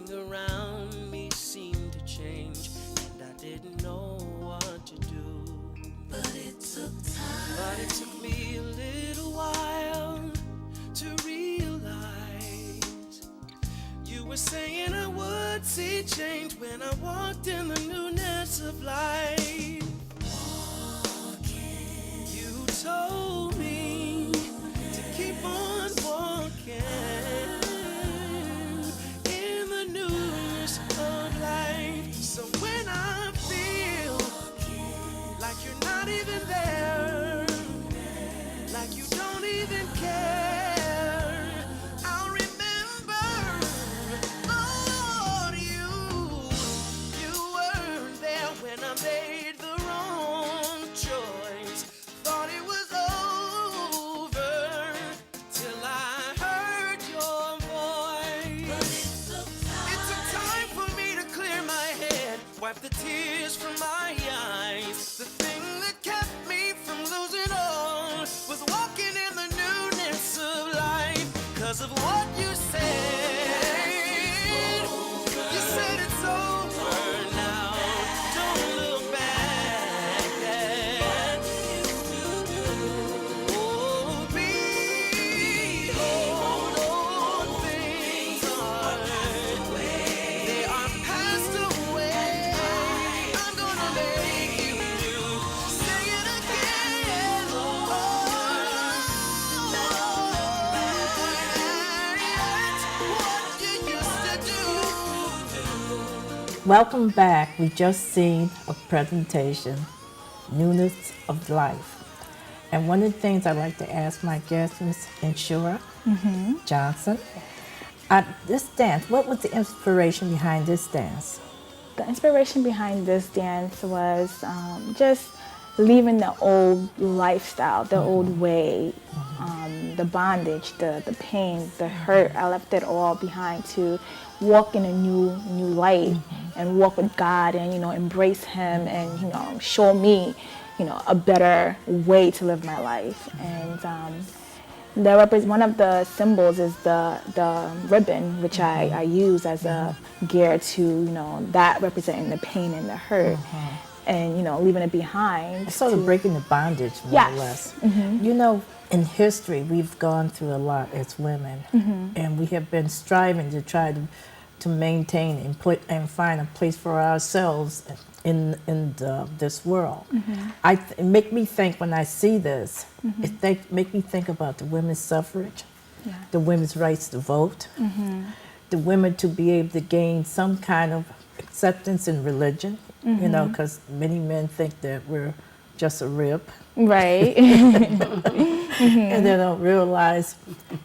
Everything around me seemed to change, and I didn't know what to do. But it took time. But it took me a little while to realize you were saying I would see change when I walked in the newness of life. Walking. You told me to keep on walking in the newness of life. So when I feel like you're not even there, like you don't even care, I'll remember, Lord, you weren't there when I made the wrong choice. Thought it was over till I heard your voice. It took time for me to clear my head, wipe the tears from my eyes. The thing that kept me from losing all was walking in the newness of life. 'Cause of what you said. You said it's over now. Don't look back. Oh, behold, old things are they are passed away. I'm gonna make you new. Say it again. Oh, what you used to do. Welcome back. We just seen a presentation, Newness of Life. And one of the things I like to ask my guest, Miss Nhyira Johnson, this dance, what was the inspiration behind this dance? The inspiration behind this dance was just leaving the old lifestyle, the old way, the bondage, the pain, the hurt. I left it all behind to walk in a new light and walk with God and, embrace Him and, show me, a better way to live my life. And one of the symbols is the ribbon, which I use as a gear to, that representing the pain and the hurt. And, leaving it behind. Sort of breaking the bondage, more or less. In history, we've gone through a lot as women, and we have been striving to try to maintain and find a place for ourselves in this world. It make me think when I see this, make me think about the women's suffrage, the women's rights to vote, the women to be able to gain some kind of acceptance in religion, because many men think that we're just a rib. Right. And they don't realize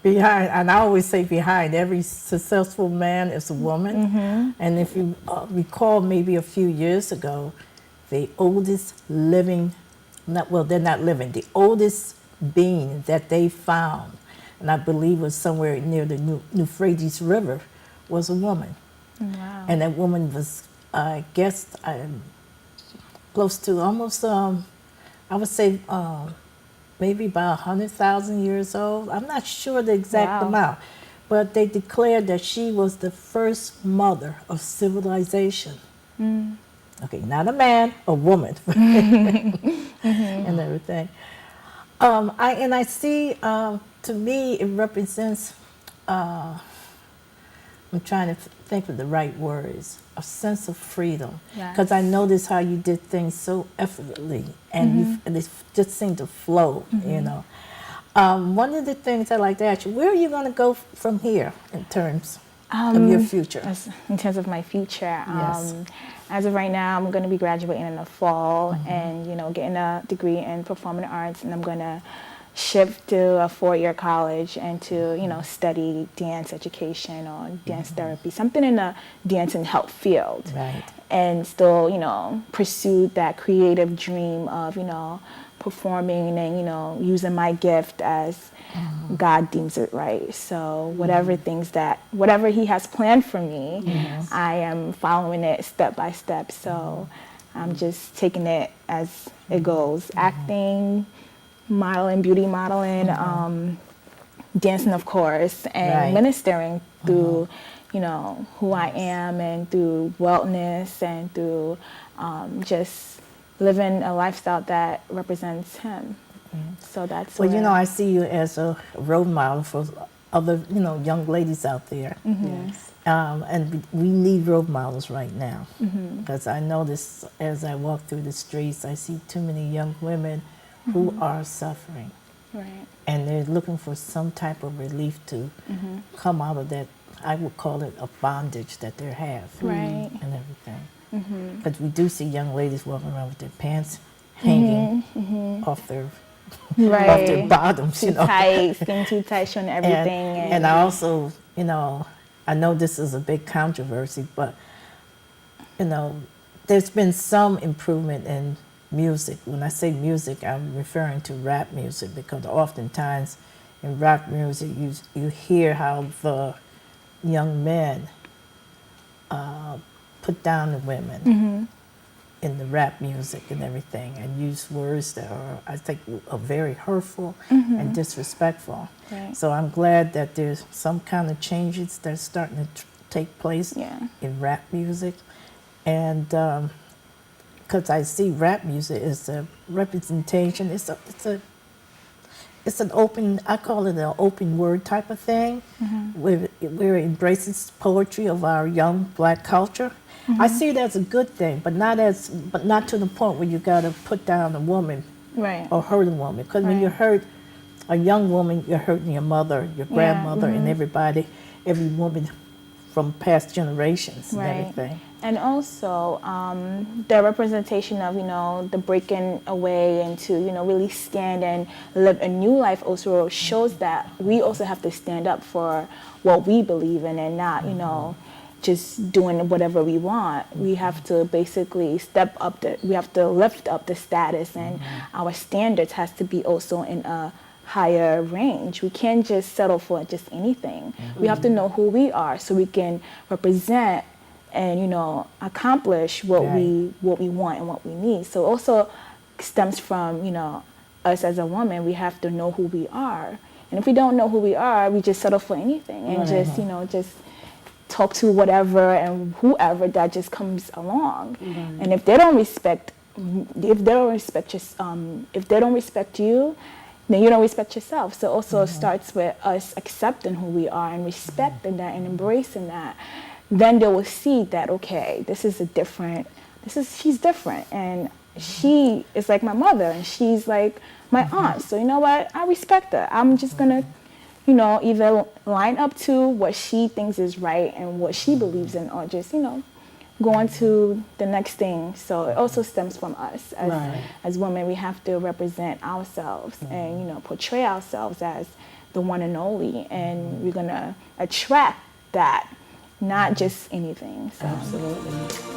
behind, and I always say behind every successful man is a woman. And if you recall maybe a few years ago, the oldest living, they're not living, the oldest being that they found, and I believe was somewhere near the Euphrates River, was a woman. Wow. And that woman was, I guess, close to almost, I would say, maybe about 100,000 years old. I'm not sure the exact amount, but they declared that she was the first mother of civilization. Okay, not a man, a woman, and everything. I see, to me, it represents, I'm trying to think of the right words, a sense of freedom. Because I noticed how you did things so effortlessly, and it just seemed to flow, One of the things I like to ask you, where are you going to go from here in terms of your future? In terms of my future, Yes. as of right now, I'm going to be graduating in the fall and, getting a degree in performing arts, and I'm going to shift to a 4-year college and to, study dance education or dance therapy, something in the dance and health field. Right. And still, pursue that creative dream of, performing and, using my gift as God deems it right. So whatever whatever He has planned for me, I am following it step by step. So I'm just taking it as it goes. Acting, modeling, beauty modeling, dancing, of course, and Right. ministering through, you know, who I am, and through wellness, and through just living a lifestyle that represents him. So that's Well, you know, where- I see you as a role model for other, you know, young ladies out there. Yes. And we need role models right now. Because I notice as I walk through the streets, I see too many young women who are suffering. right. And they're looking for some type of relief to come out of that, I would call it a bondage that they have. Right. And everything. But we do see young ladies walking around with their pants hanging off their Right. off their bottoms, Too you know. tight, skin too tight, showing everything. And I also, you know, I know this is a big controversy, but, you know, there's been some improvement in music. When I say music, I'm referring to rap music, because oftentimes in rock music, you hear how the young men put down the women in the rap music and everything, and use words that are, I think, are very hurtful and disrespectful. Right. So I'm glad that there's some kind of changes that's starting to take place Yeah. in rap music. And because I see rap music as a representation, it's an open, I call it an open word type of thing, where it embraces poetry of our young black culture. I see it as a good thing, but not to the point where you got to put down a woman Right. or hurt a woman. Because when you Right. hurt a young woman, you're hurting your mother, your grandmother, and everybody, every woman from past generations and Right. everything. And also the representation of, you know, the breaking away and to, you know, really stand and live a new life also shows that we also have to stand up for what we believe in, and not, you know, just doing whatever we want. We have to basically step up we have to lift up the status, and our standards has to be also in a higher range. We can't just settle for just anything. We have to know who we are so we can represent and, you know, accomplish what we want and what we need. So also stems from, you know, us as a woman. We have to know who we are. And if we don't know who we are, we just settle for anything and just, you know, just talk to whatever and whoever that just comes along. And if they don't respect if they don't respect you, then you don't respect yourself. So also it starts with us accepting who we are and respecting that and embracing that. Then they will see that, okay, she's different, and she is like my mother, and she's like my aunt. So you know what? I respect her. I'm just gonna, you know, either line up to what she thinks is right and what she believes in, or just, you know, go on to the next thing. So it also stems from us as women. We have to represent ourselves and, you know, portray ourselves as the one and only, and we're gonna attract that, not just anything. So. Absolutely.